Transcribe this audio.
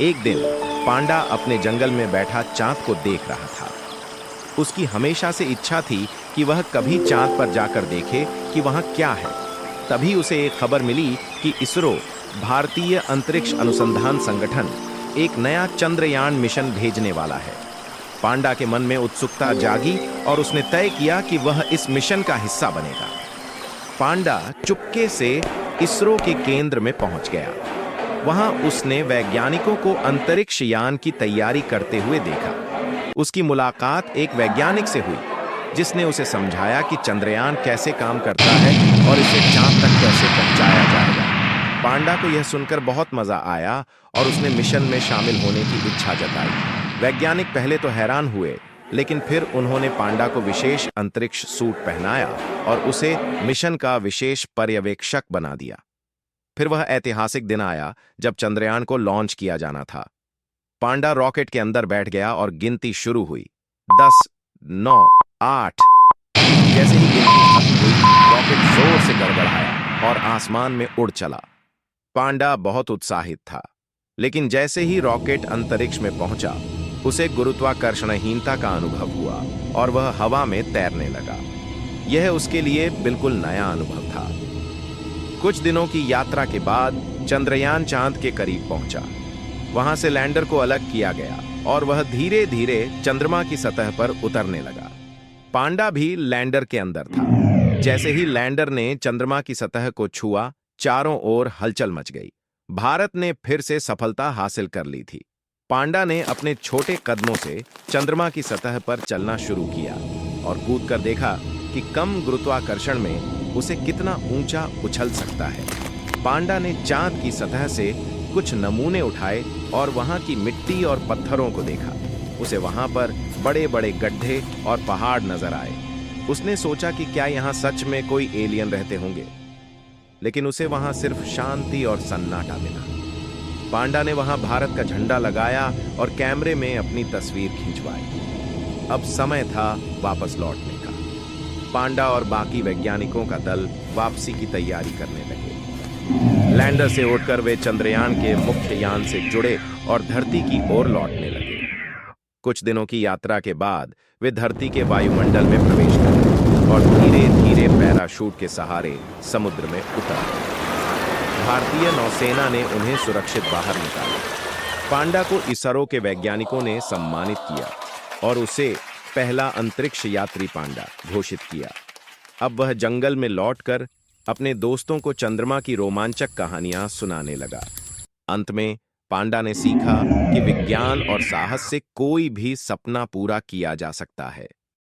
एक दिन पांडा अपने जंगल में बैठा चांद को देख रहा था। उसकी हमेशा से इच्छा थी कि वह कभी चांद पर जाकर देखे कि वहां क्या है। तभी उसे एक खबर मिली कि इसरो, भारतीय अंतरिक्ष अनुसंधान संगठन, एक नया चंद्रयान मिशन भेजने वाला है। पांडा के मन में उत्सुकता जागी और उसने तय किया कि वह इस मिशन का हिस्सा बनेगा। पांडा चुपके से इसरो के केंद्र में पहुंच गया। वहां उसने वैज्ञानिकों को अंतरिक्ष यान की तैयारी करते हुए देखा। उसकी मुलाकात एक वैज्ञानिक से हुई, जिसने उसे समझाया कि चंद्रयान कैसे काम करता है और इसे चांद तक कैसे पहुंचाया जाएगा। पांडा को यह सुनकर बहुत मजा आया और उसने मिशन में शामिल होने की इच्छा जताई। वैज्ञानिक पहले तो हैरान हुए, लेकिन फिर उन्होंने पांडा को विशेष अंतरिक्ष सूट पहनाया और उसे मिशन का विशेष पर्यवेक्षक बना दिया। फिर वह ऐतिहासिक दिन आया जब चंद्रयान को लॉन्च किया जाना था। पांडा रॉकेट के अंदर बैठ गया और गिनती शुरू हुई। 10, 9, 8। जैसे ही गिनती खत्म हुई, रॉकेट जोर से गड़गड़ाया और आसमान में उड़ चला। पांडा बहुत उत्साहित था, लेकिन जैसे ही रॉकेट अंतरिक्ष में पहुंचा, उसे गुरुत्वाकर्षणहीनता का अनुभव हुआ और वह हवा में तैरने लगा। यह उसके लिए बिल्कुल नया अनुभव था। कुछ दिनों की यात्रा के बाद चंद्रयान चांद के करीब पहुंचा। वहां से लैंडर को अलग किया गया और वह धीरे धीरे चंद्रमा की सतह पर उतरने लगा। पांडा भी लैंडर के अंदर था। जैसे ही लैंडर ने चंद्रमा की सतह को छुआ, चारों ओर हलचल मच गई। भारत ने फिर से सफलता हासिल कर ली थी। पांडा ने अपने छोटे कदमों से चंद्रमा की सतह पर चलना शुरू किया और कूदकर देखा कि कम गुरुत्वाकर्षण में उसे कितना ऊंचा उछल सकता है। पांडा ने चांद की सतह से कुछ नमूने उठाए और वहां की मिट्टी और पत्थरों को देखा। उसे वहां पर बड़े बड़े गड्ढे और पहाड़ नजर आए। उसने सोचा कि क्या यहां सच में कोई एलियन रहते होंगे, लेकिन उसे वहां सिर्फ शांति और सन्नाटा मिला। पांडा ने वहां भारत का झंडा लगाया और कैमरे में अपनी तस्वीर खिंचवाई। अब समय था वापस लौटने का। पांडा और बाकी वैज्ञानिकों का दल वापसी की तैयारी करने लगे। लैंडर से उठकर वे चंद्रयान के मुख्य यान से जुड़े और धरती की ओर लौटने लगे। कुछ दिनों की यात्रा के बाद वे धरती के वायुमंडल में प्रवेश कर और धीरे धीरे पैराशूट के सहारे समुद्र में उतर गए। भारतीय नौसेना ने उन्हें सुरक्षित बाहर निकाला। पांडा को इसरो के वैज्ञानिकों ने सम्मानित किया और उसे पहला अंतरिक्ष यात्री पांडा घोषित किया। अब वह जंगल में लौटकर अपने दोस्तों को चंद्रमा की रोमांचक कहानियां सुनाने लगा। अंत में पांडा ने सीखा कि विज्ञान और साहस से कोई भी सपना पूरा किया जा सकता है।